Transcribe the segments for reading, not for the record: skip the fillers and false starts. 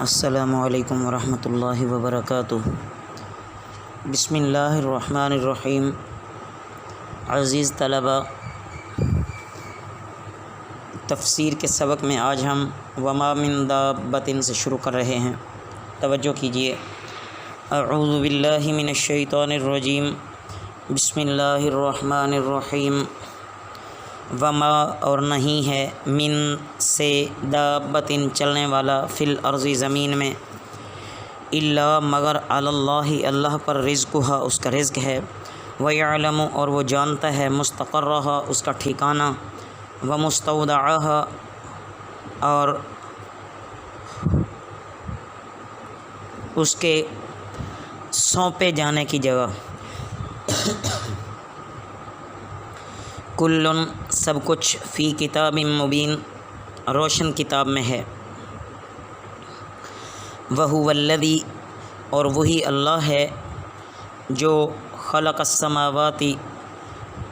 السلام علیکم ورحمۃ اللہ وبرکاتہ۔ بسم اللہ الرحمن الرحیم۔ عزیز طلباء، تفسیر کے سبق میں آج ہم وما من دابۃ سے شروع کر رہے ہیں۔ توجہ کیجیے۔ اعوذ باللہ من الشیطان الرجیم، بسم اللہ الرحمن الرحیم۔ وما اور نہیں ہے، من سے، دابۃ چلنے والا، فی الارض زمین میں، الا مگر علی اللہ اللہ پر رزقھا اس کا رزق ہے، ویعلم اور وہ جانتا ہے، مستقرھا اس کا ٹھکانہ، ومستودعھا اور اس کے سونپے جانے کی جگہ۔ کلن سب کچھ، فی کتاب مبین روشن کتاب میں ہے۔ وہو الذی اور وہی اللہ ہے جو خلق السماوات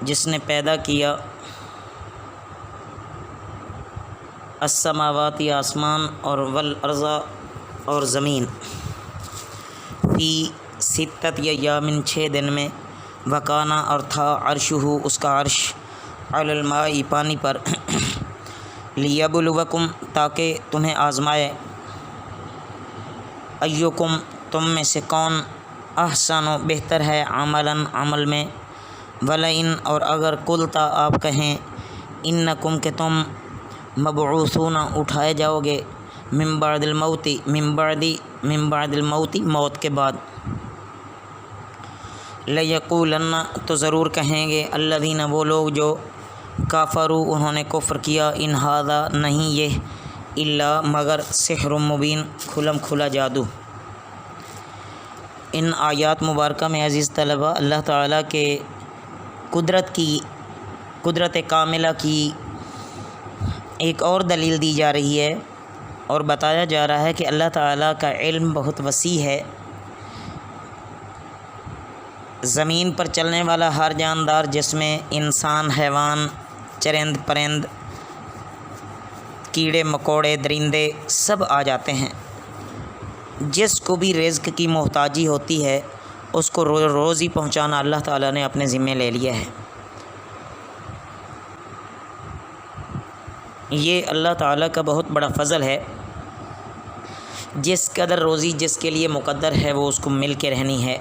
جس نے پیدا کیا، السماوات آسمان، اور والارض اور زمین، فی ستۃ ایام 6 دن میں، وکانا اور تھا، عرشہ اس کا عرش، علی الماء پانی پر، لیبلوکم تاکہ تمہیں آزمائے، ایکم تم میں سے کون، احسن بہتر ہے، عملاً عمل میں، ولئن اور اگر قلتا آپ کہیں، انکم کہ تم، مبعوثون اٹھائے جاؤ گے، من بعد الموت من بعد الموت موت کے بعد، لیقولن تو ضرور کہیں گے، الذین وہ لوگ جو، کافروا انہوں نے کفر کیا، ان ھذا نہیں یہ، الا مگر، سحر مبین کھلم کھلا جادو۔ ان آیات مبارکہ میں عزیز طلباء اللہ تعالیٰ کے قدرت کاملہ کی ایک اور دلیل دی جا رہی ہے، اور بتایا جا رہا ہے کہ اللہ تعالیٰ کا علم بہت وسیع ہے۔ زمین پر چلنے والا ہر جاندار جس میں انسان، حیوان، چرند پرند، کیڑے مکوڑے، درندے سب آ جاتے ہیں۔ جس کو بھی رزق کی محتاجی ہوتی ہے اس کو روزی پہنچانا اللہ تعالیٰ نے اپنے ذمے لے لیا ہے۔ یہ اللہ تعالیٰ کا بہت بڑا فضل ہے۔ جس قدر روزی جس کے لیے مقدر ہے وہ اس کو مل کے رہنی ہے۔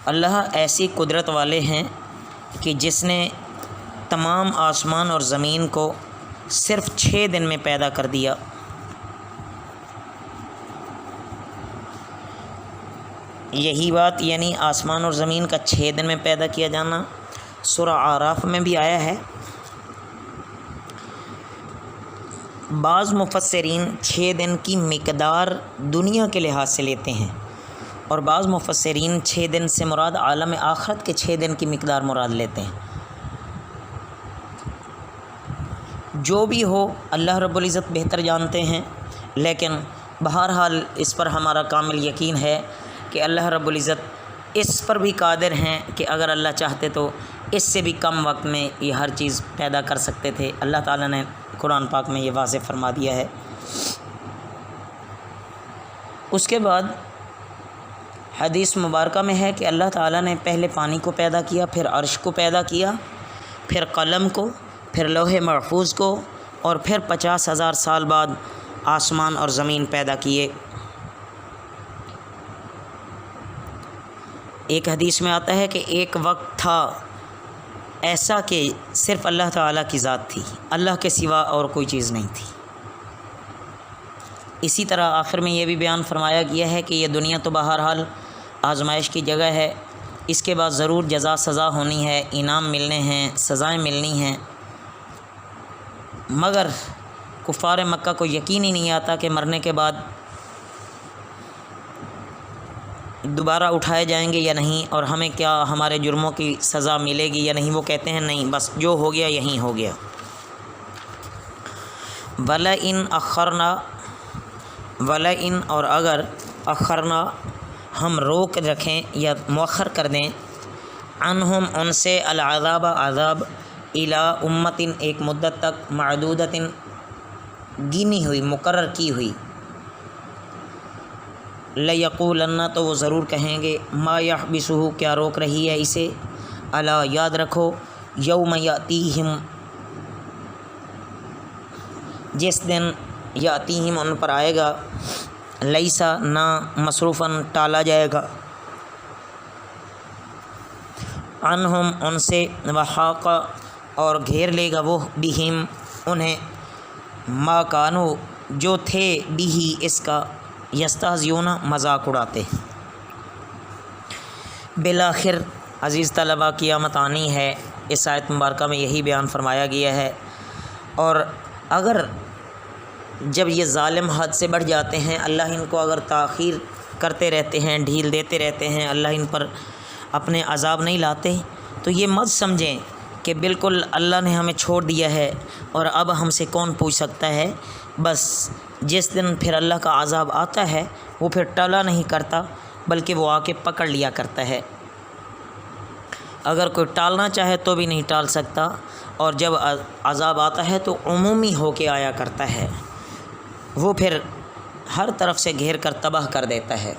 اللہ ایسی قدرت والے ہیں کہ جس نے تمام آسمان اور زمین کو صرف 6 دن میں پیدا کر دیا۔ یہی بات یعنی آسمان اور زمین کا 6 دن میں پیدا کیا جانا سورہ اعراف میں بھی آیا ہے۔ بعض مفسرین 6 دن کی مقدار دنیا کے لحاظ سے لیتے ہیں، اور بعض مفسرین 6 دن سے مراد عالم آخرت کے 6 دن کی مقدار مراد لیتے ہیں۔ جو بھی ہو اللہ رب العزت بہتر جانتے ہیں، لیکن بہرحال اس پر ہمارا کامل یقین ہے کہ اللہ رب العزت اس پر بھی قادر ہیں کہ اگر اللہ چاہتے تو اس سے بھی کم وقت میں یہ ہر چیز پیدا کر سکتے تھے۔ اللہ تعالیٰ نے قرآن پاک میں یہ واضح فرما دیا ہے۔ اس کے بعد حدیث مبارکہ میں ہے کہ اللہ تعالیٰ نے پہلے پانی کو پیدا کیا، پھر عرش کو پیدا کیا، پھر قلم کو، پھر لوح محفوظ کو، اور پھر 50,000 سال بعد آسمان اور زمین پیدا کیے۔ ایک حدیث میں آتا ہے کہ ایک وقت تھا ایسا کہ صرف اللہ تعالیٰ کی ذات تھی، اللہ کے سوا اور کوئی چیز نہیں تھی۔ اسی طرح آخر میں یہ بھی بیان فرمایا گیا ہے کہ یہ دنیا تو بہرحال آزمائش کی جگہ ہے، اس کے بعد ضرور جزا سزا ہونی ہے، انعام ملنے ہیں، سزائیں ملنی ہیں، مگر کفار مکہ کو یقین ہی نہیں آتا کہ مرنے کے بعد دوبارہ اٹھائے جائیں گے یا نہیں، اور ہمیں کیا ہمارے جرموں کی سزا ملے گی یا نہیں۔ وہ کہتے ہیں نہیں، بس جو ہو گیا یہیں ہو گیا۔ وَلَئِنْ أَخَّرْنَا وَلَئِنْ اور اگر، اخرنا ہم روک رکھیں یا مؤخر کر دیں، عنہم ان سے، العذاب عذاب، الا امتن ایک مدت تک معدودتن گنی ہوئی مقرر کی ہوئی لیقولن تو وہ ضرور کہیں گے ما یحبسہ کیا روک رہی ہے اسے الا یاد رکھو یوم یاتیہم جس دن یاتیہم ان پر آئے گا لیسا نہ مصروفاً ٹالا جائے گا عنہم ان سے وحاق اور گھیر لے گا وہ بہم انہیں ما کانو جو تھے بھی اس کا یستہزئون مذاق اڑاتے بالآخر عزیز طلبہ قیامت آنی ہے اس آیت مبارکہ میں یہی بیان فرمایا گیا ہے اور اگر جب یہ ظالم حد سے بڑھ جاتے ہیں اللہ ان کو اگر تاخیر کرتے رہتے ہیں ڈھیل دیتے رہتے ہیں اللہ ان پر اپنے عذاب نہیں لاتے تو یہ مت سمجھیں کہ بالکل اللہ نے ہمیں چھوڑ دیا ہے اور اب ہم سے کون پوچھ سکتا ہے بس جس دن پھر اللہ کا عذاب آتا ہے وہ پھر ٹلا نہیں کرتا بلکہ وہ آ کے پکڑ لیا کرتا ہے اگر کوئی ٹالنا چاہے تو بھی نہیں ٹال سکتا اور جب عذاب آتا ہے تو عمومی ہو کے آیا کرتا ہے وہ پھر ہر طرف سے گھیر کر تباہ کر دیتا ہے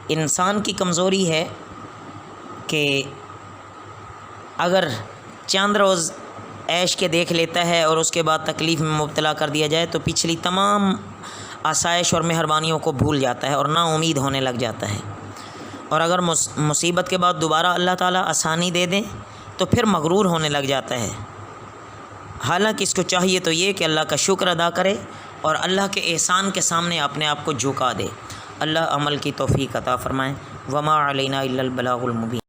انسان کی کمزوری ہے کہ اگر چند روز عیش کے دیکھ لیتا ہے اور اس کے بعد تکلیف میں مبتلا کر دیا جائے تو پچھلی تمام آسائش اور مہربانیوں کو بھول جاتا ہے اور نا امید ہونے لگ جاتا ہے اور اگر مصیبت کے بعد دوبارہ اللہ تعالیٰ آسانی دے دیں تو پھر مغرور ہونے لگ جاتا ہے حالانکہ اس کو چاہیے تو یہ کہ اللہ کا شکر ادا کرے اور اللہ کے احسان کے سامنے اپنے آپ کو جھکا دے اللہ عمل کی توفیق عطا فرمائیں وما علینا الا البلاغ المبین